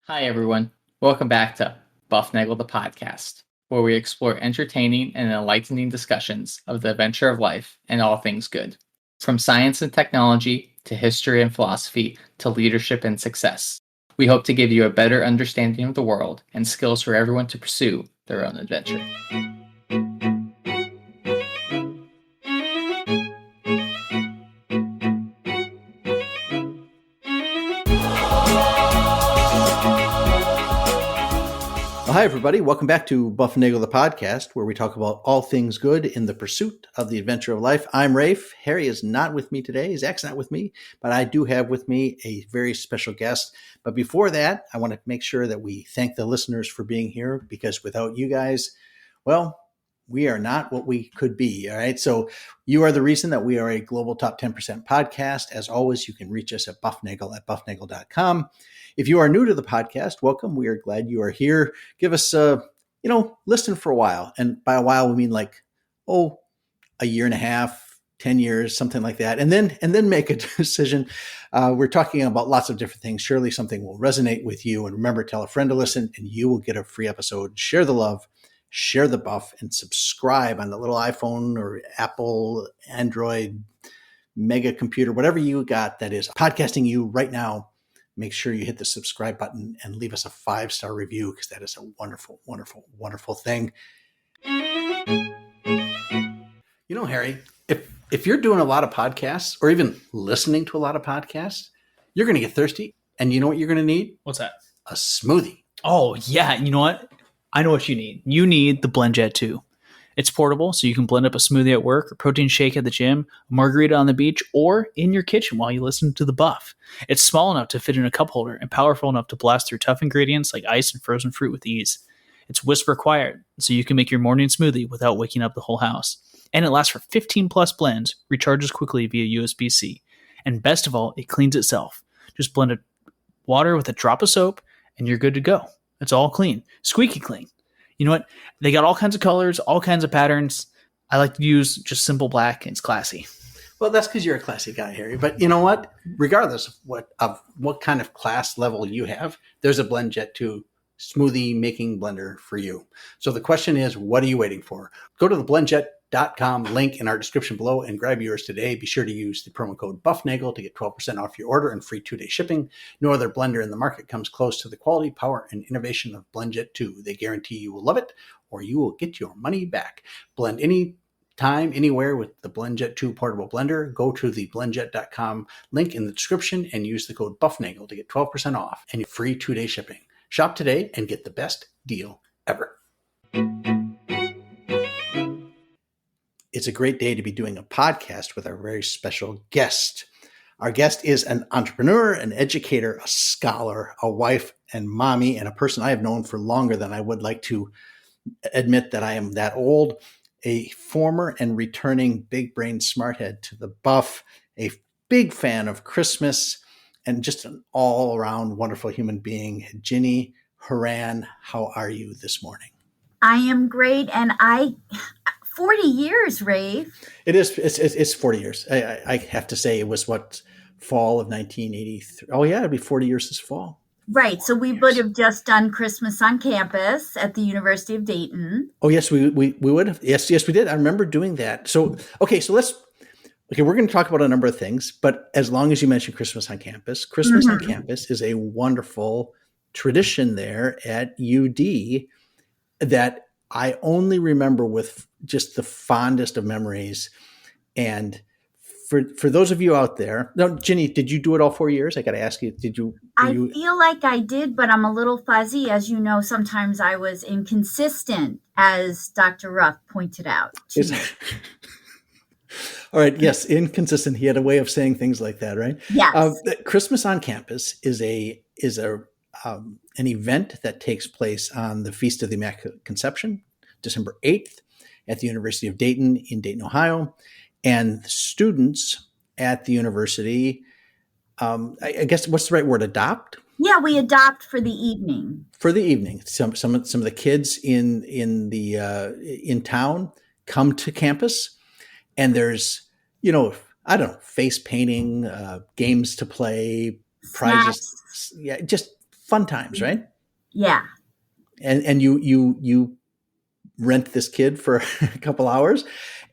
Hi, everyone. Welcome back to Bufnagle the podcast, where we explore entertaining and enlightening discussions of the adventure of life and all things good. From science and technology to history and philosophy to leadership and success. We hope to give you a better understanding of the world and skills for everyone to pursue their own adventure. Well, hi, everybody. Welcome back to Bufnagle the podcast, where we talk about all things good in the pursuit of the adventure of life. I'm Rafe. Harry is not with me today. Zach's not with me, but I do have with me a very special guest. But before that, I want to make sure that we thank the listeners for being here, because without you guys, well, we are not what we could be. All right. So you are the reason that we are a global top 10% podcast. As always, you can reach us at bufnagle@bufnagle.com. If you are new to the podcast, welcome. We are glad you are here. Give us listen for a while. And by a while, we mean a year and a half, 10 years, something like that. And then make a decision. We're talking about lots of different things. Surely something will resonate with you. And remember, tell a friend to listen and you will get a free episode. Share the love, share the buff, and subscribe on the little iPhone or Apple, Android, mega computer, whatever you got that is podcasting you right now. Make sure you hit the subscribe button and leave us a 5-star review, because that is a wonderful, wonderful, wonderful thing. You know, Harry, if you're doing a lot of podcasts or even listening to a lot of podcasts, you're going to get thirsty. And you know what you're going to need? What's that? A smoothie. Oh, yeah. You know what? I know what you need. You need the BlendJet 2. It's portable, so you can blend up a smoothie at work, a protein shake at the gym, a margarita on the beach, or in your kitchen while you listen to the buff. It's small enough to fit in a cup holder and powerful enough to blast through tough ingredients like ice and frozen fruit with ease. It's whisper quiet, so you can make your morning smoothie without waking up the whole house. And it lasts for 15 plus blends, recharges quickly via USB-C. And best of all, it cleans itself. Just blend water with a drop of soap, and you're good to go. It's all clean. Squeaky clean. You know what? They got all kinds of colors, all kinds of patterns. I like to use just simple black, and it's classy. Well, that's because you're a classy guy, Harry. But you know what? Regardless of what kind of class level you have, there's a BlendJet 2 smoothie making blender for you. So the question is, what are you waiting for? Go to the blendjet.com link in our description below and grab yours today. Be sure to use the promo code BUFNAGLE to get 12% off your order and free 2-day shipping. No other blender in the market comes close to the quality, power, and innovation of BlendJet 2. They guarantee you will love it, or you will get your money back. Blend any time, anywhere with the BlendJet 2 portable blender. Go to the blendjet.com link in the description and use the code BUFNAGLE to get 12% off and free 2-day shipping. Shop today and get the best deal ever. It's a great day to be doing a podcast with our very special guest. Our guest is an entrepreneur, an educator, a scholar, a wife and mommy, and a person I have known for longer than I would like to admit that I am that old. A former and returning big brain smarthead to the buff, a big fan of Christmas, and just an all-around wonderful human being. Ginny Horan, how are you this morning? I am great, and 40 years, Rafe. It's 40 years. I have to say, it was fall of 1983. Oh yeah, it'll be 40 years this fall. Right. So we would have just done Christmas on campus at the University of Dayton. Oh yes, we would have. Yes, we did. I remember doing that. So we're going to talk about a number of things, but as long as you mention Christmas on campus, on campus is a wonderful tradition there at UD that I only remember with just the fondest of memories. And for those of you out there, no, Ginny, did you do it all 4 years? I got to ask you, I feel like I did, but I'm a little fuzzy. As you know, sometimes I was inconsistent, as Dr. Ruff pointed out to me. All right. Yes. Inconsistent. He had a way of saying things like that, right? Yes. Christmas on campus is an event that takes place on the Feast of the Immaculate Conception, December 8th, at the University of Dayton in Dayton, Ohio. And students at the university, I guess, what's the right word? Adopt? Yeah, we adopt for the evening. For the evening, some of the kids in town come to campus, and there's I don't know, face painting, games to play, prizes, yeah, just fun times, right? Yeah. And you rent this kid for a couple hours,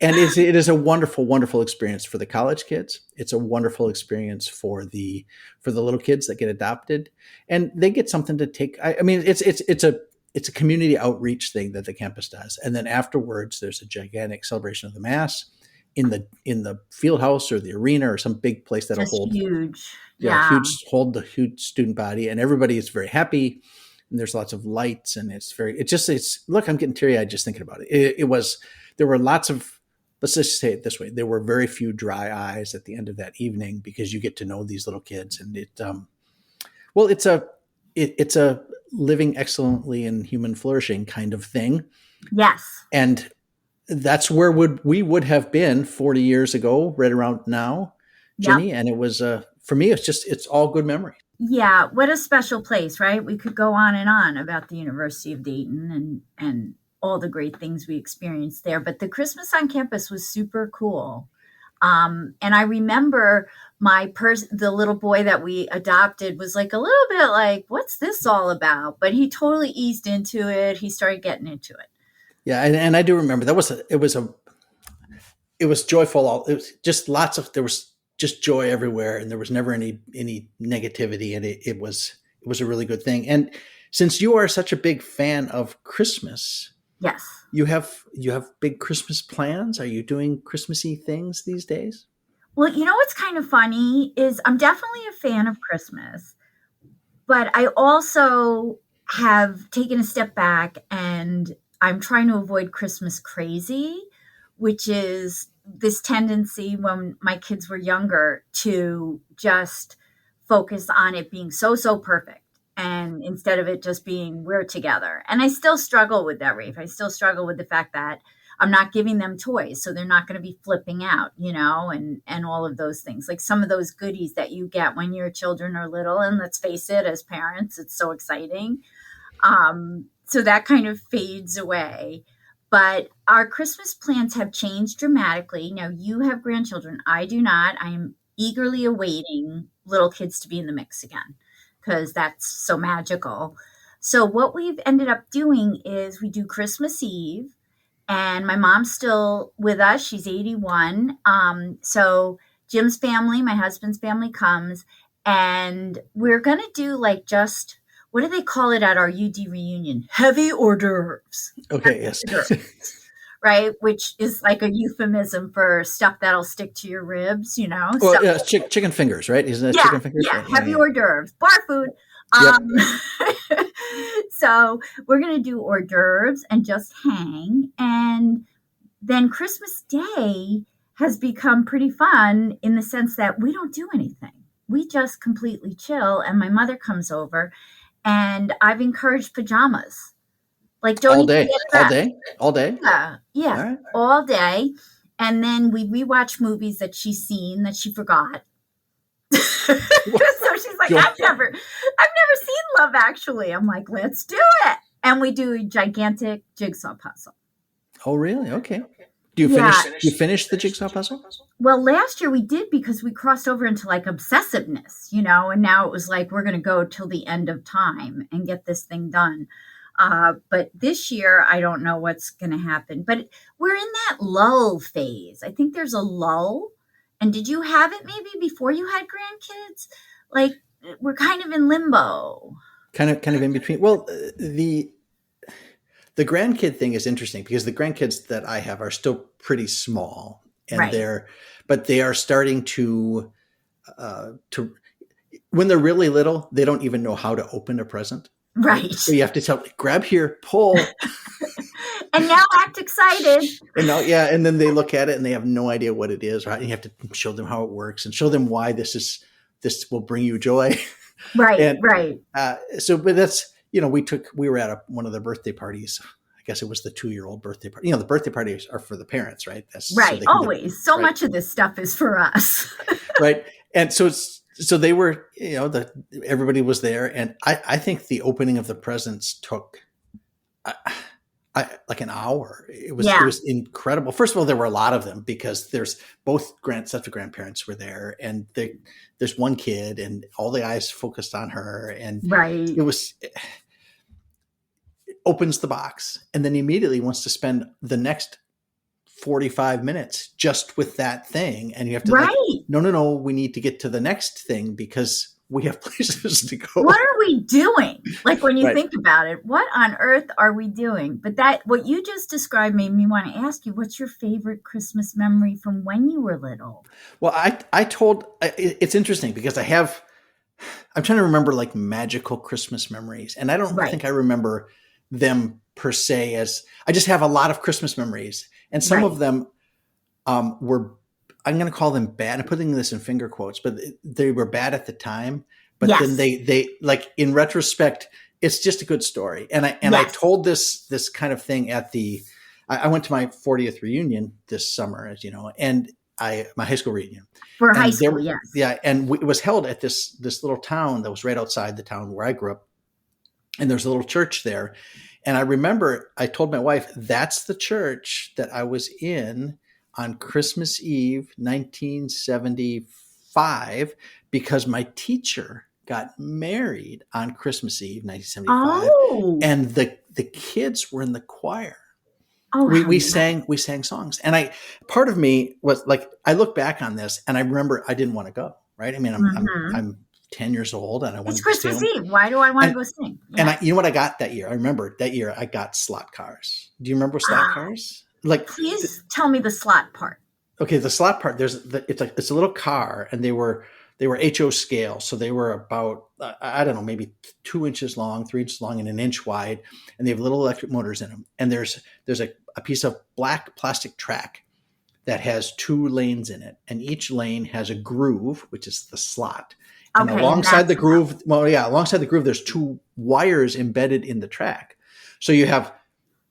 and it is a wonderful, wonderful experience for the college kids. It's a wonderful experience for the little kids that get adopted, and they get something to take. I mean, it's a community outreach thing that the campus does, and then afterwards, there's a gigantic celebration of the Mass in the field house or the arena or some big place that'll Just hold huge. yeah, hold the huge student body, and everybody is very happy. And there's lots of lights, and it's look, I'm getting teary eyed just thinking about it. There were lots of, let's just say it this way, there were very few dry eyes at the end of that evening, because you get to know these little kids, and it's a living excellently in human flourishing kind of thing. Yes. And that's where we would have been 40 years ago, right around now, Ginny. Yep. And it was, for me, it's all good memory. Yeah, what a special place, right? We could go on and on about the University of Dayton and all the great things we experienced there. But the Christmas on campus was super cool. And I remember the little boy that we adopted was like a little bit like, what's this all about? But he totally eased into it. He started getting into it. Yeah, and I do remember it was joyful. It was just there was just joy everywhere, and there was never any negativity, and it was a really good thing. And since you are such a big fan of Christmas, yes, you have big Christmas plans. Are you doing Christmassy things these days? Well, you know what's kind of funny is I'm definitely a fan of Christmas, but I also have taken a step back, and I'm trying to avoid Christmas crazy, which is this tendency when my kids were younger to just focus on it being so perfect, and instead of it just being we're together. And I still struggle with that, Rafe. I still struggle with the fact that I'm not giving them toys, so they're not going to be flipping out, and all of those things, like some of those goodies that you get when your children are little. And let's face it, as parents, it's so exciting. So that kind of fades away. But our Christmas plans have changed dramatically. Now, you have grandchildren. I do not. I am eagerly awaiting little kids to be in the mix again, because that's so magical. So what we've ended up doing is we do Christmas Eve, and my mom's still with us. She's 81. So Jim's family, my husband's family, comes, and we're going to do like just, what do they call it at our UD reunion? Heavy hors d'oeuvres. Okay, yes. Right? Which is like a euphemism for stuff that'll stick to your ribs, Well, yeah, chicken fingers, right? Isn't that chicken fingers? Yeah, heavy hors d'oeuvres, bar food. Yep. So we're going to do hors d'oeuvres and just hang. And then Christmas Day has become pretty fun in the sense that we don't do anything. We just completely chill. And my mother comes over, and I've encouraged pajamas. Like, don't all day. Yeah, all day. And then we rewatch movies that she's seen that she forgot. So she's like, I've never seen Love Actually. I'm like, let's do it. And we do a gigantic jigsaw puzzle. Oh, really? Okay. Do you finish the jigsaw puzzle? Well, last year we did, because we crossed over into like obsessiveness, and now it was like, we're going to go till the end of time and get this thing done. But this year, I don't know what's going to happen. But we're in that lull phase. I think there's a lull. And did you have it maybe before you had grandkids? Like, we're kind of in limbo. Kind of in between. Well, the grandkid thing is interesting, because the grandkids that I have are still pretty small, and right. they are starting to when they're really little, they don't even know how to open a present. Right. So you have to tell, grab here, pull. And now act excited. And then they look at it and they have no idea what it is, right? And you have to show them how it works and show them why this will bring you joy. Right, right. But that's, we were at one of the birthday parties. I guess it was the 2-year-old birthday party. The birthday parties are for the parents, right? That's right. Always. So much of this stuff is for us. Right. And so they were, everybody was there. And I think the opening of the presents took, like an hour. It Yeah. was incredible. First of all, there were a lot of them because there's both sets of grandparents were there, and there's one kid, and all the eyes focused on her, and Right. it opens the box, and then immediately wants to spend the next 45 minutes just with that thing, and you have to Right. no, we need to get to the next thing because we have places to go. What are we doing? Like when you Right. think about it, what on earth are we doing? But that what you just described made me want to ask you, what's your favorite Christmas memory from when you were little? Well, it's interesting because I'm trying to remember like magical Christmas memories, and I don't Right. think I remember them per se. As I just have a lot of Christmas memories, and some Right. of them were, I'm going to call them bad. I'm putting this in finger quotes, but they were bad at the time. But Yes. then they like in retrospect, it's just a good story. And I Yes. told this kind of thing at I went to my 40th reunion this summer, as you know, and my high school reunion. For And high school, yes. Yeah, and it was held at this little town that was right outside the town where I grew up, and there's a little church there. And I remember I told my wife, that's the church that I was in on Christmas Eve, 1975, because my teacher got married on Christmas Eve, 1975, Oh. and the kids were in the choir. Oh, we how nice. sang songs, and part of me was like, I look back on this and I remember I didn't want to go. Right? I mean, I'm 10 years old and I wanted It's to stay Christmas home. Eve. Why do I want to go sing? And Yeah. you know what I got that year? I remember that year I got slot cars. Do you remember slot cars? Like, Please tell me the slot part. okay, the slot part. It's a little car, and they were HO scale, so they were about I don't know, maybe 2 inches long, 3 inches long, and an inch wide, and they have little electric motors in them. And there's a piece of black plastic track that has 2 lanes in it, and each lane has a groove, which is the slot. And Okay, alongside the groove, there's 2 wires embedded in the track. So you have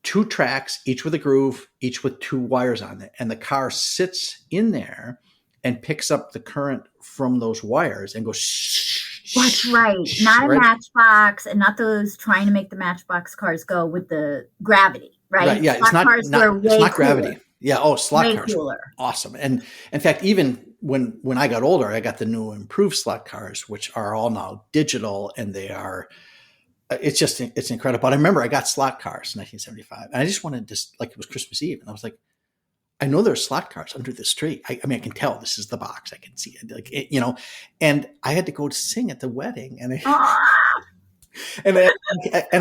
2 tracks, each with a groove, each with 2 wires on it. And the car sits in there and picks up the current from those wires and goes shh. That's right. Not a matchbox, and not those trying to make the matchbox cars go with the gravity, right? Yeah, slot cars were way it's not cooler. gravity. Yeah, slot Way cars cooler. are awesome. And in fact, even when I got older, I got the new improved slot cars, which are all now digital, and they are, it's incredible. But I remember I got slot cars in 1975, and I just wanted to, like, it was Christmas Eve, and I was like, I know there's slot cars under this tree. I mean, I can tell this is the box. I can see it, like, you know, and I had to go to sing at the wedding, and I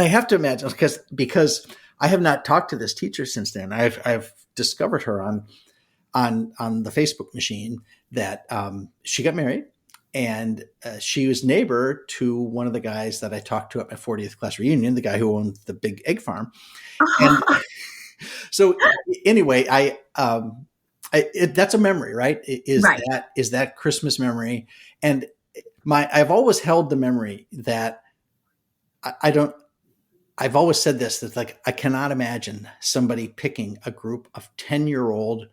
have to imagine because I have not talked to this teacher since then. I've discovered her on the Facebook machine that she got married, and she was neighbor to one of the guys that I talked to at my 40th class reunion, the guy who owned the big egg farm. And so anyway, that's a memory, right? Is that Christmas memory? And I've always held the memory that I've always said this, that like, I cannot imagine somebody picking a group of 10-year-old.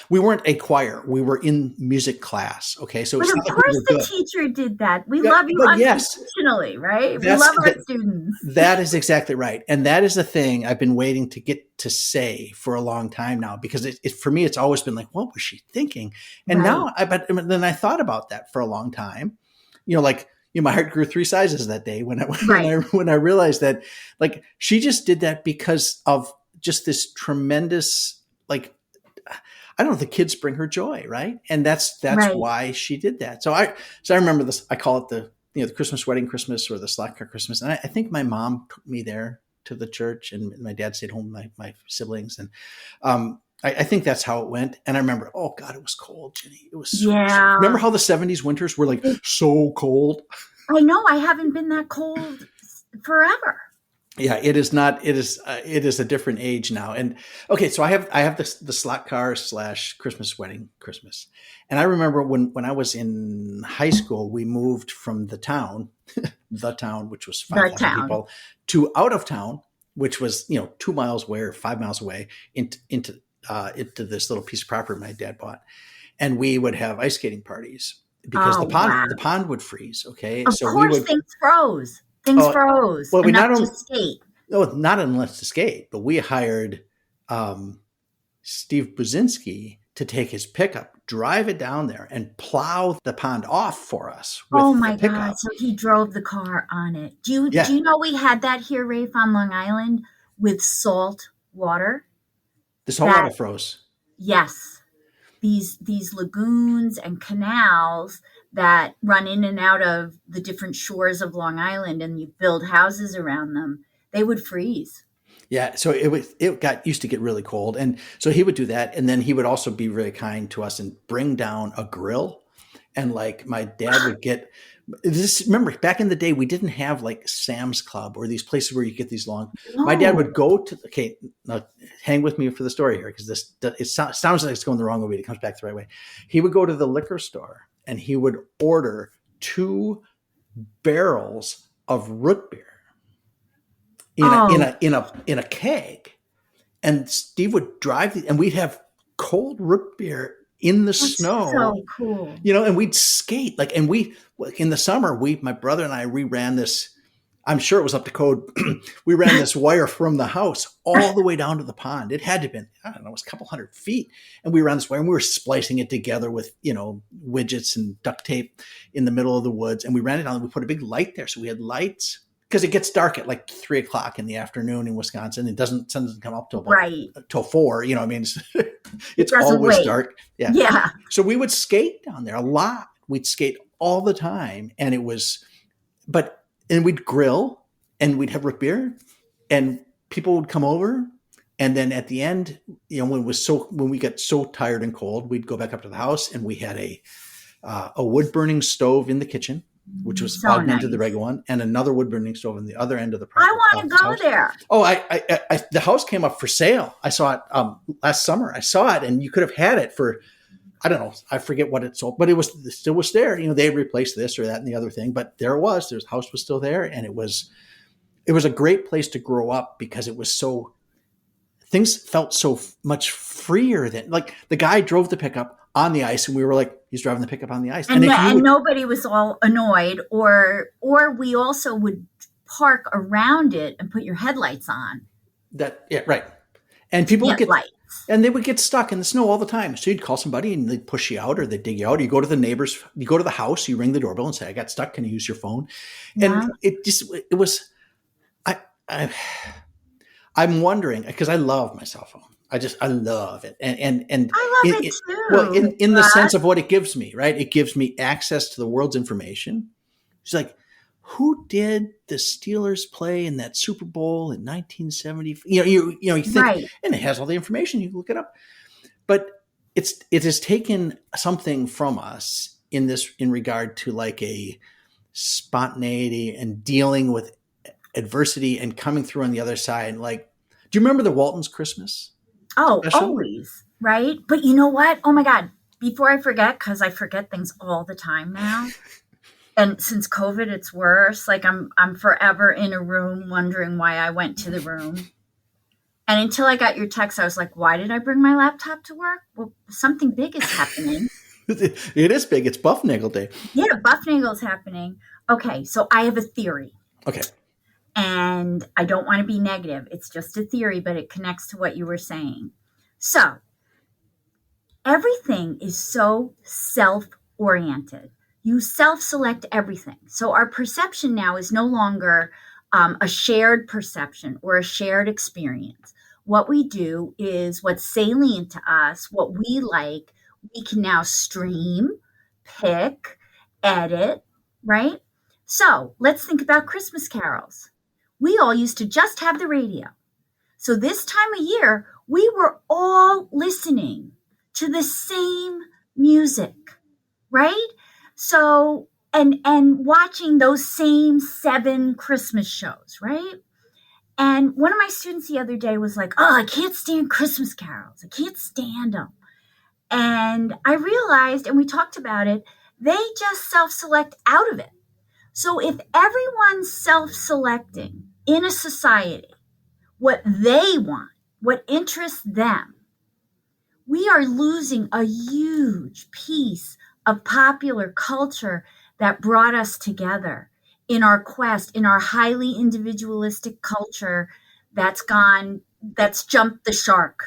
We weren't a choir. We were in music class. Okay. So but it's of not like course we were the good. teacher did that. We love you unconditionally, right? We love our students. That is exactly right. And that is the thing I've been waiting to get to say for a long time now, because for me, it's always been like, what was she thinking? And now then I thought about that for a long time, my heart grew 3 sizes that day when I realized that, like, she just did that because of just this tremendous, like, I don't know, the kids bring her joy, right? And that's why she did that. So I remember this. I call it the Christmas wedding Christmas, or the slot car Christmas. And I think my mom took me there to the church, and my dad stayed home with my siblings. And I think that's how it went. And I remember, oh God, it was cold, Ginny. It was so cold. Remember how the 70s winters were like so cold? I know. I haven't been that cold forever. Yeah, it is not. It is a different age now. And okay, so I have the slot car / Christmas wedding Christmas. And I remember when I was in high school, we moved from the town, which was 5,000 people, to out of town, which was 2 miles away or 5 miles away, into this little piece of property my dad bought, and we would have ice skating parties because the pond would freeze. Okay, of course, things froze. Things froze. Well, we not only skate. No, not unless to skate, but we hired um, Steve Buzinski to take his pickup, drive it down there, and plow the pond off for us Oh with the my God. pickup. So he drove the car on it. Do Yeah, you know we had that here, Rafe, on Long Island with salt water? the saltwater That froze. yes, these lagoons and canals that run in and out of the different shores of Long Island and you build houses around them, they would freeze. Yeah, so it got used to get really cold, and so he would do that, and then he would also be really kind to us and bring down a grill, and like my dad would get this. Remember, back in the day, we didn't have like Sam's Club or these places where you get these long. My dad No. would go to okay, now hang with me for the story here because this sounds like it's going the wrong way, but it comes back the right way. He would go to the liquor store and he would order 2 barrels of root beer Oh, in a keg, and Steve would drive and we'd have cold root beer in the that's snow, so cool. and we'd skate and we in the summer my brother and I ran this. I'm sure it was up to code. We ran this wire from the house all the way down to the pond. It had to have been, I don't know, it was a couple 100 feet. And we ran this wire and we were splicing it together with, widgets and duct tape in the middle of the woods. And we ran it down and we put a big light there. So we had lights because it gets dark at like 3 o'clock in the afternoon in Wisconsin. Sun doesn't come up Right. till 4, I mean, It it's doesn't always wait. dark. Yeah. Yeah. So we would skate down there a lot. We'd skate all the time. And and we'd grill and we'd have root beer and people would come over. And then at the end, when we got so tired and cold, we'd go back up to the house and we had a wood burning stove in the kitchen, which was So augmented the nice. regular one, and another wood burning stove on the other end of the I want to go house. there. Oh, the house came up for sale. I saw it last summer. I saw it, and you could have had it for, I don't know, I forget what it sold, but it still was there. They had replaced this or that and the other thing, but there it was. The house was still there, and it was a great place to grow up because it was things felt so much freer than like the guy drove the pickup on the ice and we were like, he's driving the pickup on the ice. And, if you and nobody was all annoyed, or we also would park around it and put your headlights on. right. And people would Lights. and they would get stuck in the snow all the time. So you'd call somebody and they'd push you out or they'd dig you out. Or you go to the neighbors, you go to the house, you ring the doorbell and say, I got stuck. Can you use your phone? Yeah. And it was, I'm wondering because I love my cell phone. I love it. And I love it too. Well, in the sense of what it gives me, right? It gives me access to the world's information. It's like, who did the Steelers play in that Super Bowl in 1970? You think, Right. and it has all the information. You can look it up. But it has taken something from us in regard to like a spontaneity and dealing with adversity and coming through on the other side. Like, do you remember the Walton's Christmas? Oh, Special? always. Right. But you know what? Oh my God. Before I forget, because I forget things all the time now. And since COVID, it's worse. Like I'm forever in a room wondering why I went to the room. And until I got your text, I was like, why did I bring my laptop to work? Well, something big is happening. It is big. It's Bufnagle Day. Yeah, Buffnagle's happening. Okay, so I have a theory. Okay. And I don't want to be negative. It's just a theory, but it connects to what you were saying. So everything is so self-oriented. You self-select everything. So our perception now is no longer a shared perception or a shared experience. What we do is what's salient to us, what we like, we can now stream, pick, edit, right? So let's think about Christmas carols. We all used to just have the radio. So this time of year, we were all listening to the same music, right? So, and watching those same 7 Christmas shows, right? And one of my students the other day was like, oh, I can't stand Christmas carols. I can't stand them. And I realized, and we talked about it, they just self-select out of it. So if everyone's self-selecting in a society what they want, what interests them, we are losing a huge piece of popular culture that brought us together. in our quest, in our highly individualistic culture, that's jumped the shark.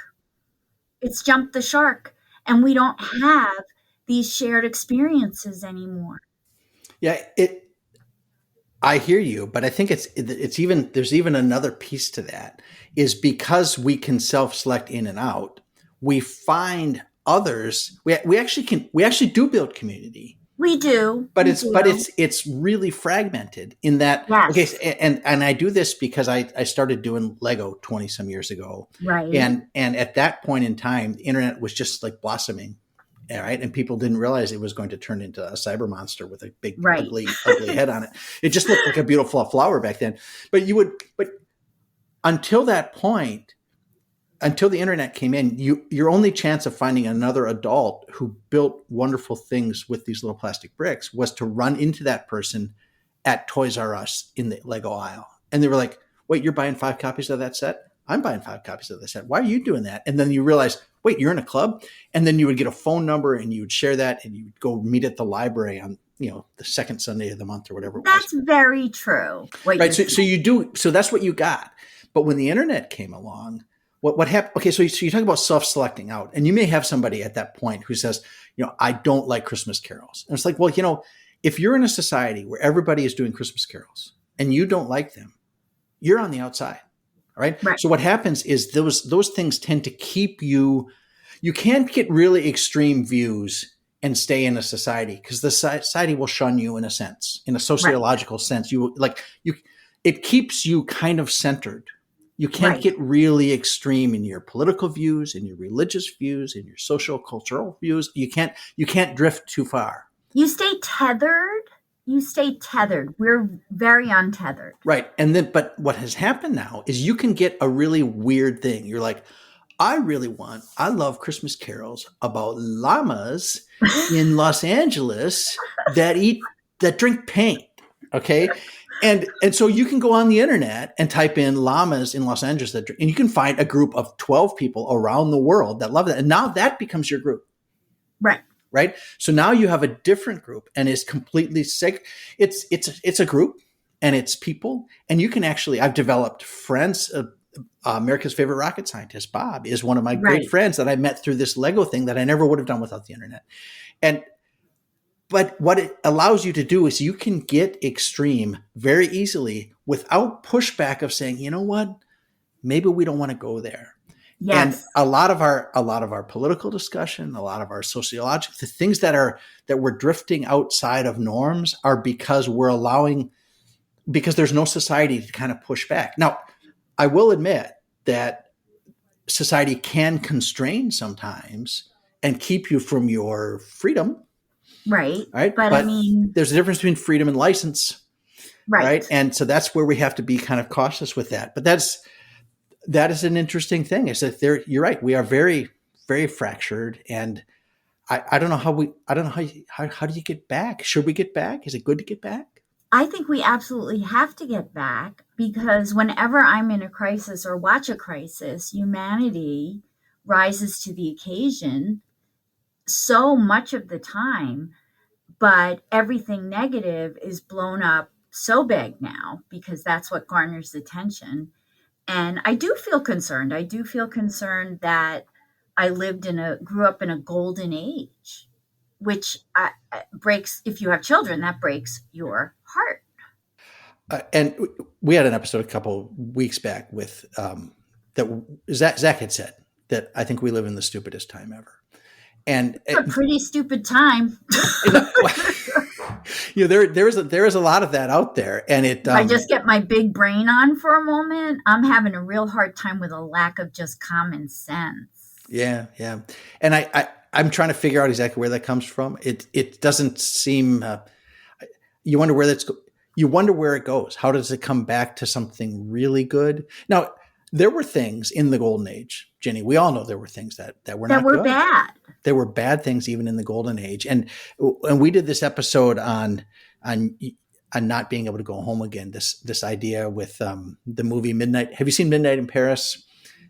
It's jumped the shark, and we don't have these shared experiences anymore. Yeah, I hear you, but I think it's even there's even another piece to that is because we can self-select in and out, we find others. We actually do build community, We do. but We it's do. it's really fragmented in that. Okay, Yes. and I do this because I started doing Lego 20 some years ago, Right. and at that point in time, the internet was just like blossoming. All right. And people didn't realize it was going to turn into a cyber monster with a big, Right. ugly head on it. It just looked like a beautiful flower back then. But until that point, until the internet came in, your only chance of finding another adult who built wonderful things with these little plastic bricks was to run into that person at Toys R Us in the Lego aisle. And they were like, wait, you're buying 5 copies of that set? I'm buying 5 copies of the set. Why are you doing that? And then you realize, wait, you're in a club? And then you would get a phone number and you would share that and you would go meet at the library on, the second Sunday of the month or whatever it was. That's very true. Right. So you do. So that's what you got. But when the internet came along, what happened? Okay. So you talk about self-selecting out, and you may have somebody at that point who says, I don't like Christmas carols. And it's like, well, if you're in a society where everybody is doing Christmas carols and you don't like them, you're on the outside. All right. Right. So what happens is those things tend to keep you can't get really extreme views and stay in a society because the society will shun you in a sense, in a sociological sense. It keeps you kind of centered. You can't get really extreme in your political views, in your religious views, in your social cultural views. You can't drift too far. You stay tethered. We're very untethered. Right. But what has happened now is you can get a really weird thing. You're like, I love Christmas carols about llamas in Los Angeles that drink paint. Okay. And so you can go on the internet and type in llamas in Los Angeles and you can find a group of 12 people around the world that love that. And now that becomes your group. Right. Right. So now you have a different group and it's completely sick. It's a group and it's people. And you can I've developed friends. America's favorite rocket scientist, Bob, is one of my great friends that I met through this Lego thing that I never would have done without the internet. But what it allows you to do is you can get extreme very easily without pushback of saying, you know what, maybe we don't want to go there. Yes. And a lot of our political discussion, a lot of our sociological, the things that we're drifting outside of norms are because there's no society to kind of push back. Now, I will admit that society can constrain sometimes and keep you from your freedom. Right. Right. But I mean, there's a difference between freedom and license. Right. And so that's where we have to be kind of cautious with that. But that is an interesting thing. Is that you're right. We are very, very fractured. And I don't know how do you get back? Should we get back? Is it good to get back? I think we absolutely have to get back because whenever I'm in a crisis or watch a crisis, humanity rises to the occasion so much of the time, but everything negative is blown up so big now because that's what garners attention. And I do feel concerned. I do feel concerned that I grew up in a golden age, which breaks, if you have children, that breaks your heart. And we had an episode a couple weeks back with that Zach had said that I think we live in the stupidest time ever. And it's a pretty stupid time. There is a lot of that out there, and I just get my big brain on for a moment. I'm having a real hard time with a lack of just common sense. Yeah, and I'm trying to figure out exactly where that comes from. It doesn't seem. You wonder where it goes. How does it come back to something really good? Now, there were things in the golden age, Ginny. We all know there were things that were not good. Bad. There were bad things even in the golden age, and we did this episode on not being able to go home again. This idea with the movie Midnight. Have you seen Midnight in Paris?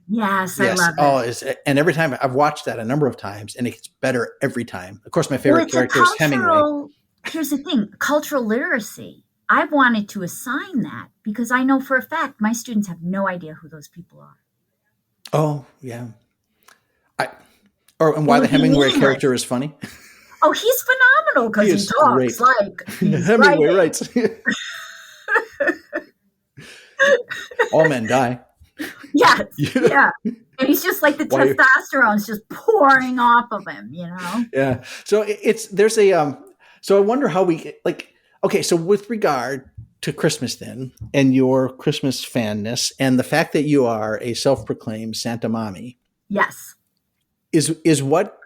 Yes, I love it. And every time I've watched that a number of times, and it gets better every time. Of course, my favorite character is Hemingway. Here's the thing: cultural literacy. I've wanted to assign that because I know for a fact my students have no idea who those people are. Oh, yeah. And It why the would be Hemingway meaningless. character is funny? Oh, he's phenomenal because He he is talks great. like he's Hemingway writing. writes. All men die. Yes, Yeah. yeah. And he's just like the Why- testosterone's just pouring off of him, Yeah. So there's a so I wonder how we like. Okay, so with regard to Christmas then, and your Christmas fanness, and the fact that you are a self-proclaimed Santa Mommy, Yes. is what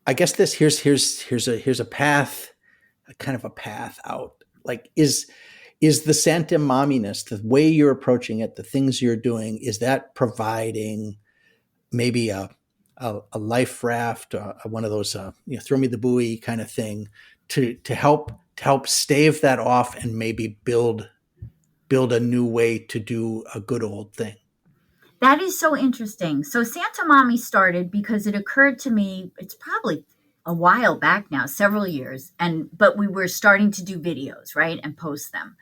I guess this here's a path, a kind of a path out. Like is the Santa Momminess, the way you're approaching it, the things you're doing, is that providing maybe a life raft, one of those throw me the buoy kind of thing to help stave that off and maybe build a new way to do a good old thing? That is so interesting. So Santa Mommy started because it occurred to me, it's probably a while back now, several years, but we were starting to do videos, right, and post them.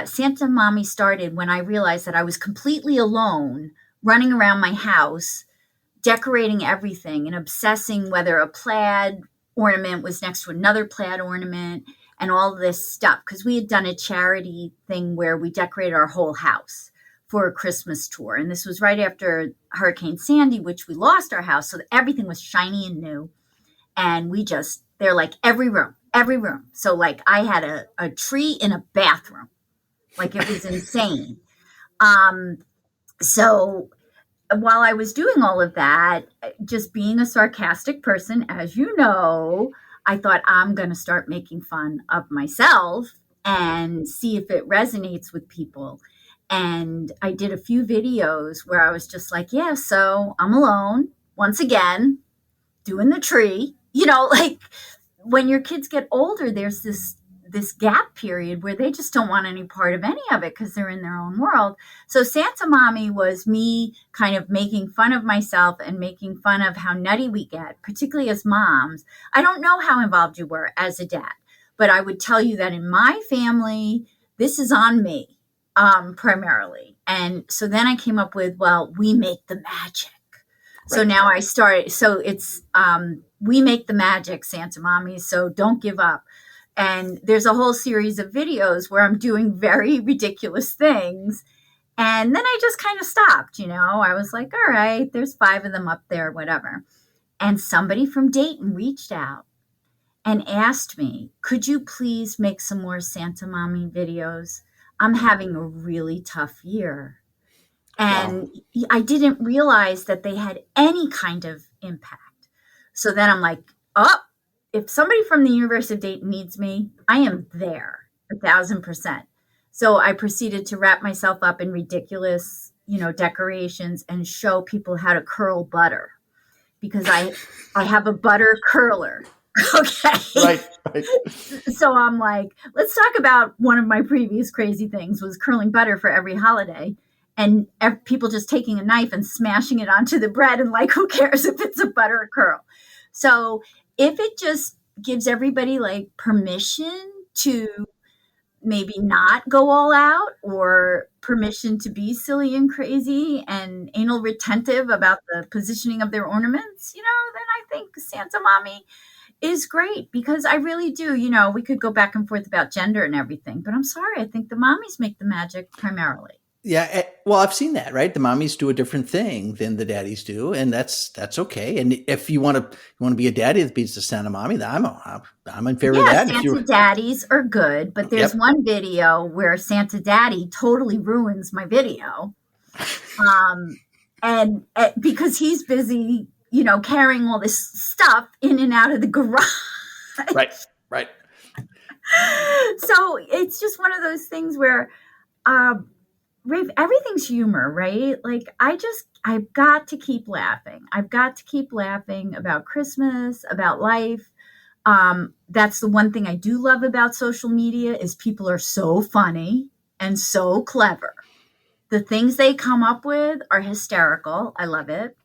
Santa Mommy started when I realized that I was completely alone running around my house, decorating everything and obsessing whether a plaid ornament was next to another plaid ornament and all this stuff. Because we had done a charity thing where we decorated our whole house for a Christmas tour. And this was right after Hurricane Sandy, which we lost our house. So everything was shiny and new. And they're like every room. So like I had a tree in a bathroom. Like it was insane. So while I was doing all of that, just being a sarcastic person, as you know, I thought I'm going to start making fun of myself and see if it resonates with people. And I did a few videos where I was just like, yeah, so I'm alone once again, doing the tree, like when your kids get older, there's this gap period where they just don't want any part of any of it because they're in their own world. So Santa Mommy was me kind of making fun of myself and making fun of how nutty we get, particularly as moms. I don't know how involved you were as a dad, but I would tell you that in my family, this is on me primarily. And so then I came up with, well, we make the magic. Right. So now I started, so it's we make the magic, Santa Mommy, so don't give up. And there's a whole series of videos where I'm doing very ridiculous things. And then I just kind of stopped, I was like, all right, there's 5 of them up there, whatever. And somebody from Dayton reached out and asked me, could you please make some more Santa Mommy videos? I'm having a really tough year. And wow. I didn't realize that they had any kind of impact. So then I'm like, if somebody from the University of Dayton needs me, I am there 1,000%. So I proceeded to wrap myself up in ridiculous, decorations and show people how to curl butter because I have a butter curler. Okay. Right. So I'm like, let's talk about one of my previous crazy things was curling butter for every holiday. And people just taking a knife and smashing it onto the bread and like, who cares if it's a butter curl? So if it just gives everybody like permission to maybe not go all out or permission to be silly and crazy and anal retentive about the positioning of their ornaments, then I think Santa Mommy is great because I really do, we could go back and forth about gender and everything, but I'm sorry. I think the mommies make the magic primarily. Yeah, well, I've seen that, right? The mommies do a different thing than the daddies do, and that's okay. And if you want to be a daddy that beats the Santa Mommy, then I'm in favor of that. Santa daddies are good, but there's one video where Santa Daddy totally ruins my video, and because he's busy, carrying all this stuff in and out of the garage. Right. So it's just one of those things where. Rafe, everything's humor, right? Like I've got to keep laughing. I've got to keep laughing about Christmas, about life. That's the one thing I do love about social media is people are so funny and so clever. The things they come up with are hysterical. I love it.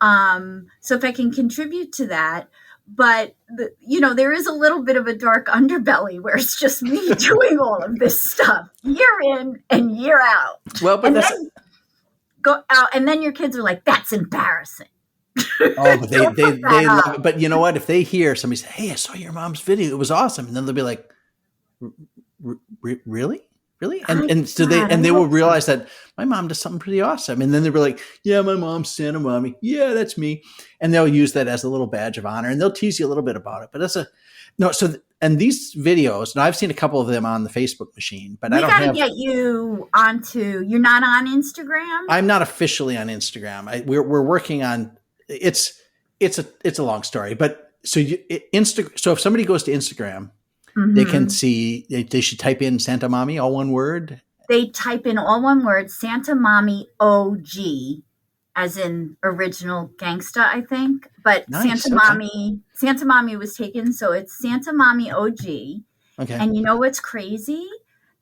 So if I can contribute to that, but there is a little bit of a dark underbelly where it's just me doing all of this stuff year in and year out. Well, but and that's then go out, and then your kids are like, "That's embarrassing." oh, but they that love up. it. But you know what? If they hear somebody say, "Hey, I saw your mom's video. It was awesome," and then they'll be like, "Really? Really?" And so they will realize that my mom does something pretty awesome. And then they'll be like, "Yeah, my mom's Santa Mommy. Yeah, that's me." And they'll use that as a little badge of honor, and they'll tease you a little bit about it. But that's no. So and these videos, and I've seen a couple of them on the Facebook machine, but I don't have. Get you onto. You're not on Instagram. I'm not officially on Instagram. We're working on. It's a long story, but so So if somebody goes to Instagram. Mm-hmm. They can see, they should type in Santa Mommy, all one word. They type in all one word, Santa Mommy OG, as in original gangsta, I think. But nice. Santa Mommy was taken, so it's Santa Mommy OG. Okay. And you know what's crazy?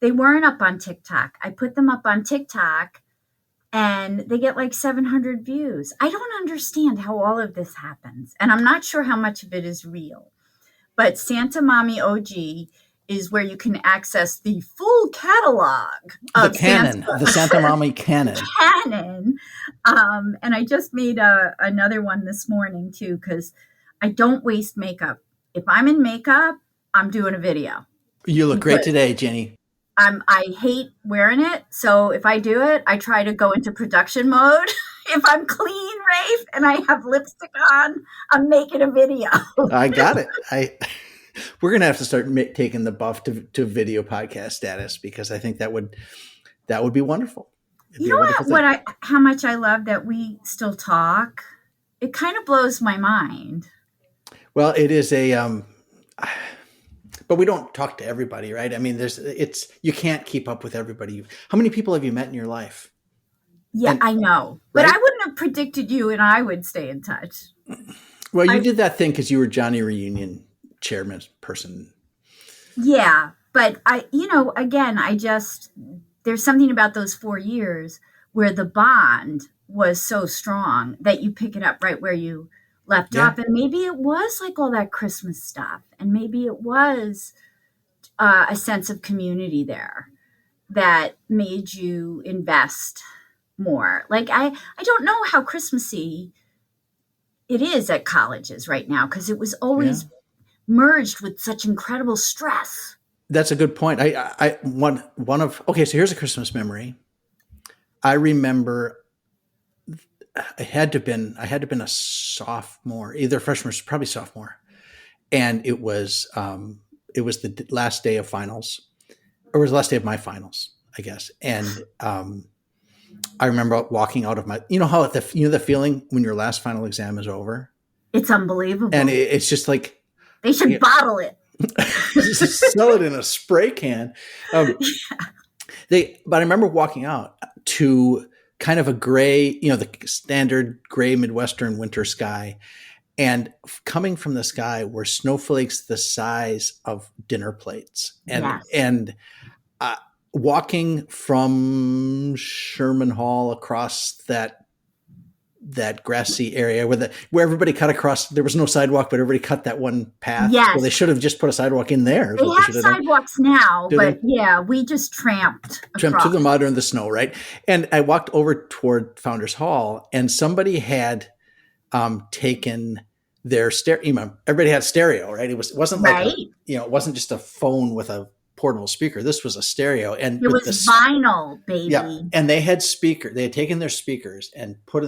They weren't up on TikTok. I put them up on TikTok, and they get like 700 views. I don't understand how all of this happens, and I'm not sure how much of it is real. But Santa Mommy OG is where you can access the full catalog of the canon, the Santa Mommy canon. And I just made another one this morning too, because I don't waste makeup. If I'm in makeup, I'm doing a video. You look great today, Jenny. I hate wearing it, so if I do it, I try to go into production mode. If I'm clean, Rafe, and I have lipstick on, I'm making a video. I got it. We're gonna have to start taking the buff to video podcast status, because I think that would be wonderful. You know how much I love that we still talk. It kind of blows my mind. Well, it is but we don't talk to everybody, right? I mean, you can't keep up with everybody. How many people have you met in your life? Yeah, I know. But right? I wouldn't have predicted you and I would stay in touch. Well, you did that thing because you were Johnny Reunion chairman person. Yeah, but there's something about those 4 years where the bond was so strong that you pick it up right where you left off. And maybe it was like all that Christmas stuff. And maybe it was a sense of community there that made you invest more. Like, I don't know how Christmassy it is at colleges right now, because it was always merged with such incredible stress. That's a good point. So here's a Christmas memory. I remember I had to have been a sophomore, either freshman or probably sophomore. And it was the last day of finals, or it was the last day of my finals, I guess. And I remember walking out of the feeling when your last final exam is over. It's unbelievable. And it's just like, they should bottle it. Sell it in a spray can. But I remember walking out to kind of a gray, the standard gray Midwestern winter sky. And coming from the sky were snowflakes the size of dinner plates. And walking from Sherman Hall across that grassy area where everybody cut across. There was no sidewalk, but everybody cut that one path. Yes. Well, they should have just put a sidewalk in there. They have sidewalks now, but we just tramped through the mud or the snow, right? And I walked over toward Founders Hall, and somebody had taken their stereo. Everybody had stereo, right? It wasn't like it wasn't just a phone with a portable speaker. This was a stereo, and it was vinyl, baby. Yeah, and they had speaker. They had taken their speakers and put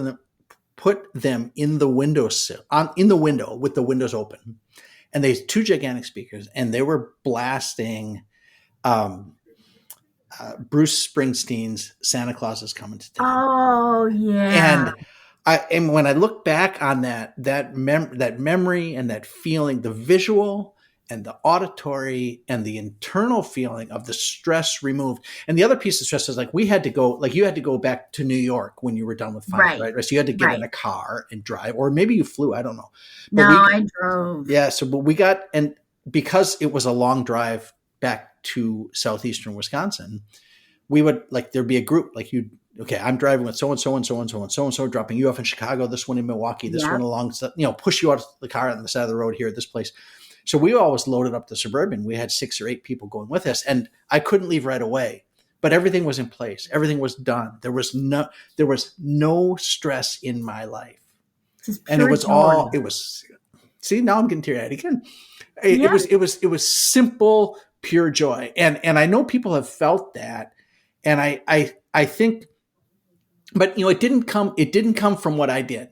them in the windowsill, in the window with the windows open, and they had two gigantic speakers, and they were blasting Bruce Springsteen's "Santa Claus is Coming to Town." Oh yeah, and when I look back on that memory and that feeling, the visual and the auditory and the internal feeling of the stress removed. And the other piece of stress is like you had to go back to New York when you were done with finals, right? So you had to get in a car and drive, or maybe you flew, I don't know. I drove. Yeah. So, but because it was a long drive back to southeastern Wisconsin, we would like, there'd be a group like okay, I'm driving with so-and-so and so-and-so and so-and-so, dropping you off in Chicago, this one in Milwaukee, this one along, push you out of the car on the side of the road here at this place. So we always loaded up the Suburban. We had 6 or 8 people going with us, and I couldn't leave right away, but everything was in place. Everything was done. There was no stress in my life. And it was, see, now I'm getting teary-eyed again. It was simple, pure joy. And I know people have felt that. And I think, but it didn't come from what I did.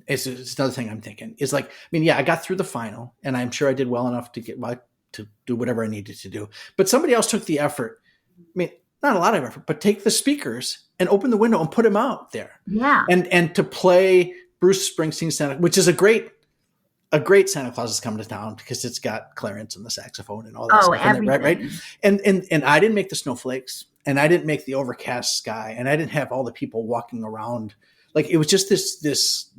It's another thing I'm thinking. It's like, I got through the final, and I'm sure I did well enough to do whatever I needed to do. But somebody else took the effort. Not a lot of effort, but take the speakers and open the window and put them out there. Yeah. And to play Bruce Springsteen's Santa, which is a great Santa Claus is Coming to Town, because it's got Clarence and the saxophone and all that stuff. Everything. Right. And I didn't make the snowflakes, and I didn't make the overcast sky, and I didn't have all the people walking around. Like, it was just this,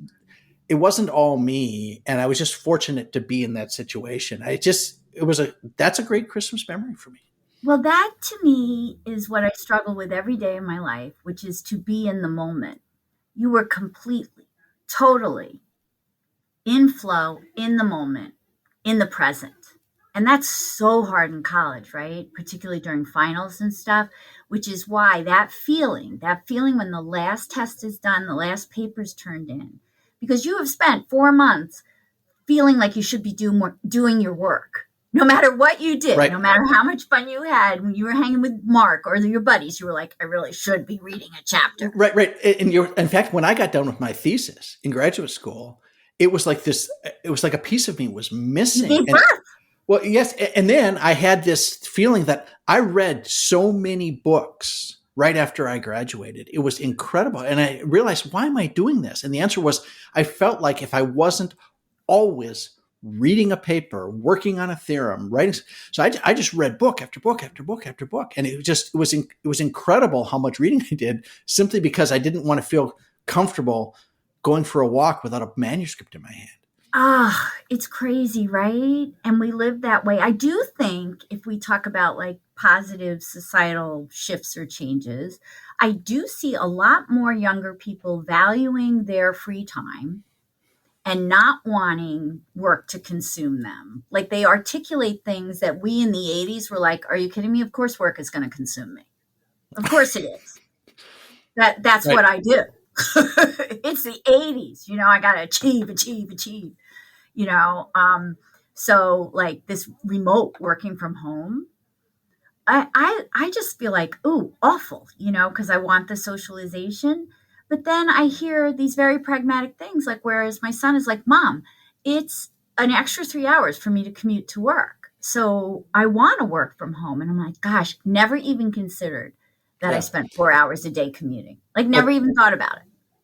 it wasn't all me. And I was just fortunate to be in that situation. That's a great Christmas memory for me. Well, that to me is what I struggle with every day of my life, which is to be in the moment. You were completely, totally in flow, in the moment, in the present. And that's so hard in college, right? Particularly during finals and stuff, which is why that feeling when the last test is done, the last paper's turned in, because you have spent 4 months feeling like you should be doing your work. No matter what you did, no matter how much fun you had when you were hanging with Mark or your buddies, you were like, I really should be reading a chapter. Right. And in fact, when I got done with my thesis in graduate school, it was like a piece of me was missing. You gave birth. Well, yes. And then I had this feeling that I read so many books right after I graduated. It was incredible. And I realized, why am I doing this? And the answer was, I felt like if I wasn't always reading a paper, working on a theorem, writing. So I just read book after book after book after book. And it was incredible how much reading I did, simply because I didn't want to feel comfortable going for a walk without a manuscript in my hand. It's crazy, right? And we live that way. I do think if we talk about like positive societal shifts or changes, I do see a lot more younger people valuing their free time and not wanting work to consume them. Like, they articulate things that we in the 80s were like, are you kidding me? Of course work is going to consume me. Of course it is. That's right. What I do. It's the 80s. I got to achieve. So like this remote working from home, I just feel like, ooh, awful, because I want the socialization. But then I hear these very pragmatic things, like, whereas my son is like, Mom, it's an extra 3 hours for me to commute to work. So I want to work from home. And I'm like, gosh, never even considered that I spent 4 hours a day commuting. Like, never even thought about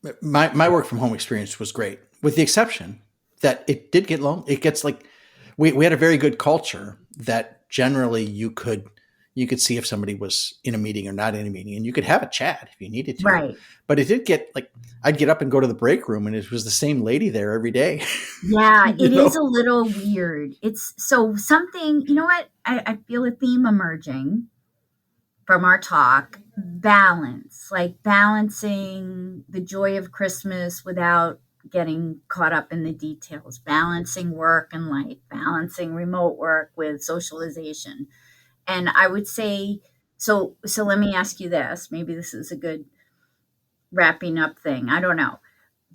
it. My work from home experience was great, with the exception that it did get lonely. It gets like, we had a very good culture that generally you could see if somebody was in a meeting or not in a meeting, and you could have a chat if you needed to. Right. But it did get like, I'd get up and go to the break room, and it was the same lady there every day. Yeah, it is a little weird. It's so something, you know what? I feel a theme emerging from our talk. Balance, like balancing the joy of Christmas without getting caught up in the details, balancing work and life, balancing remote work with socialization. And I would say, so let me ask you this. Maybe this is a good wrapping up thing. I don't know.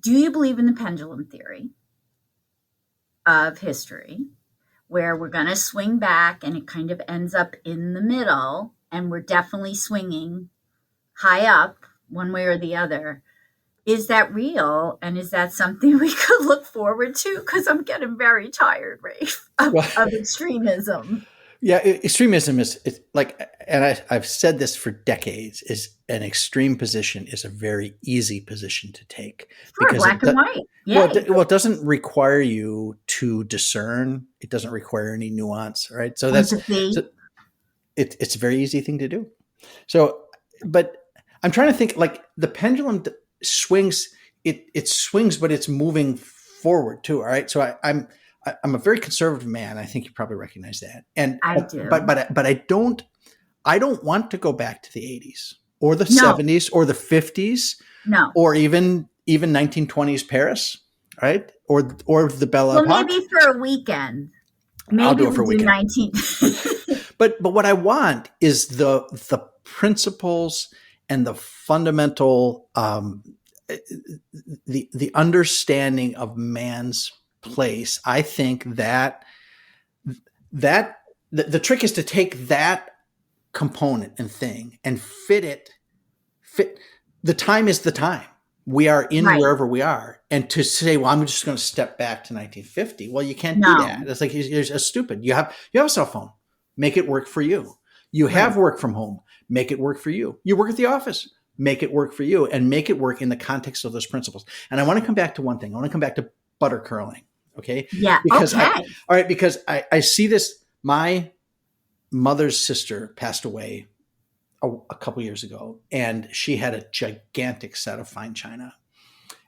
Do you believe in the pendulum theory of history, where we're going to swing back and it kind of ends up in the middle, and we're definitely swinging high up one way or the other? Is that real? And is that something we could look forward to? Because I'm getting very tired, Rafe, of extremism. Yeah, extremism is like, and I've said this for decades, is an extreme position is a very easy position to take. Sure, because black and white. Yeah. Well, it doesn't require you to discern. It doesn't require any nuance, right? So it's a very easy thing to do. So, but I'm trying to think, like, the pendulum swings. It swings, but it's moving forward too. All right. So I'm a very conservative man. I think you probably recognize that. And I do. But I don't I don't want to go back to the 80s or the No. 70s or the 50s No. or even 1920s Paris, right? Or the Belle Well, Epoque. maybe for a weekend. Maybe I'll do it for a we'll do weekend. 19. But what I want is the principles and the fundamental the understanding of man's place. I think that the trick is to take that component and thing and fit the time is the time. We are in Right. wherever we are. And to say, well, I'm just going to step back to 1950. Well, you can't No. do that. It's like, you're stupid. You have a cell phone. Make it work for you. You have Right. work from home. Make it work for you. You work at the office. Make it work for you, and make it work in the context of those principles. And I want to come back to one thing. I want to come back to butter curling. Okay. Yeah. Because okay. because I see this. My mother's sister passed away a couple years ago, and she had a gigantic set of fine china.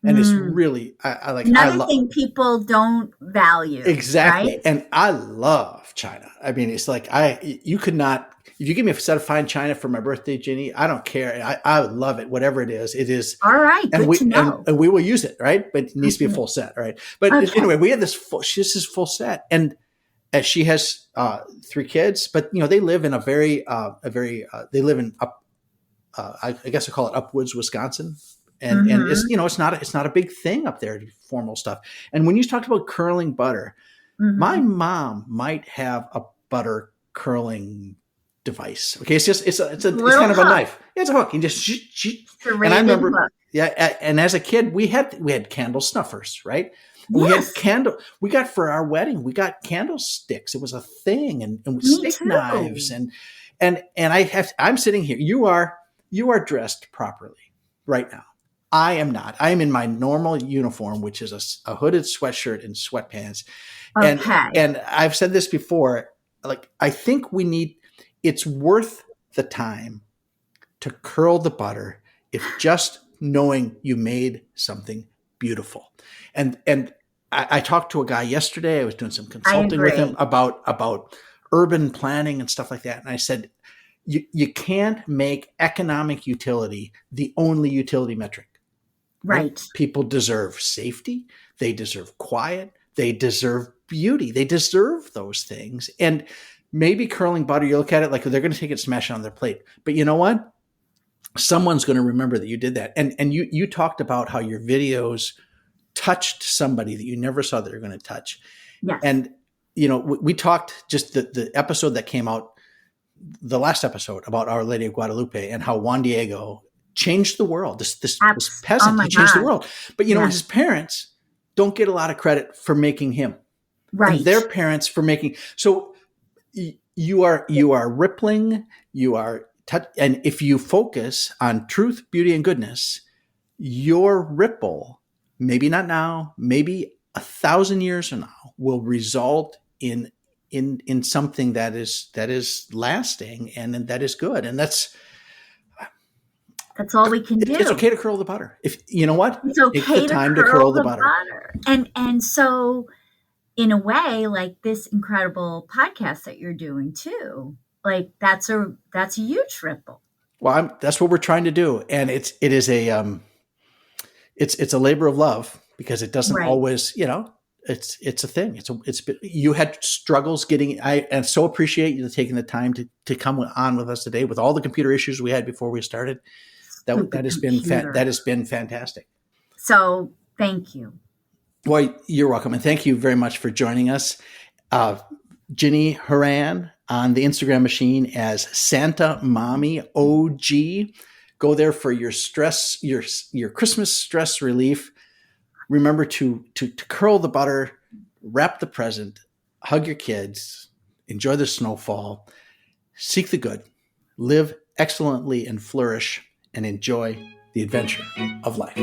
And it's really, I like another thing people don't value. Exactly. Right? And I love china. I mean, it's like, you could not, if you give me a set of fine china for my birthday, Ginny, I don't care. I would love it. Whatever it is, it is. All right. And Good to know. and we will use it. Right. But it needs to be a full set. Right. But Okay. anyway, we had this full set, and she has 3 kids, but they live in they live in I guess I call it Upwoods, Wisconsin. And it's, it's not a big thing up there, formal stuff. And when you talked about curling butter, my mom might have a butter curling device. Okay. It's kind of a knife. It's a hook. You just, and I remember, and as a kid, we had candle snuffers, right? Yes. We got for our wedding, we got candlesticks. It was a thing, and stick knives. I'm sitting here. You are dressed properly right now. I am not. I am in my normal uniform, which is a hooded sweatshirt and sweatpants. Okay. And I've said this before, like, I think it's worth the time to curl the butter if just knowing you made something beautiful. And I talked to a guy yesterday. I was doing some consulting with him about urban planning and stuff like that. And I said, you can't make economic utility the only utility metric. Right. People deserve safety. They deserve quiet. They deserve beauty. They deserve those things. And maybe curling butter, you look at it like they're going to take it and smash it on their plate. But you know what? Someone's going to remember that you did that. And you talked about how your videos touched somebody that you never saw that you're going to touch. Yes. And, we talked just the episode that came out, the last episode about Our Lady of Guadalupe, and how Juan Diego changed the world. This peasant, he changed the world. But his parents don't get a lot of credit for making him. Right. And their parents for making. So you are rippling, and if you focus on truth, beauty, and goodness, your ripple, maybe not now, maybe 1,000 years from now, will result in something that is lasting and that is good. And that's all we can do. It's okay to curl the butter. If you know what, it's okay take the time to curl the butter. And so, in a way, like this incredible podcast that you're doing too, like that's a huge ripple. Well, that's what we're trying to do, and it's a labor of love, because it doesn't always, it's a thing. You had struggles getting. I so appreciate you taking the time to come on with us today with all the computer issues we had before we started. That has been fantastic. So thank you. Well, you're welcome, and thank you very much for joining us, Ginny Horan on the Instagram machine as Santa Mommy OG. Go there for your stress, your Christmas stress relief. Remember to curl the butter, wrap the present, hug your kids, enjoy the snowfall, seek the good, live excellently and flourish, and enjoy the adventure of life.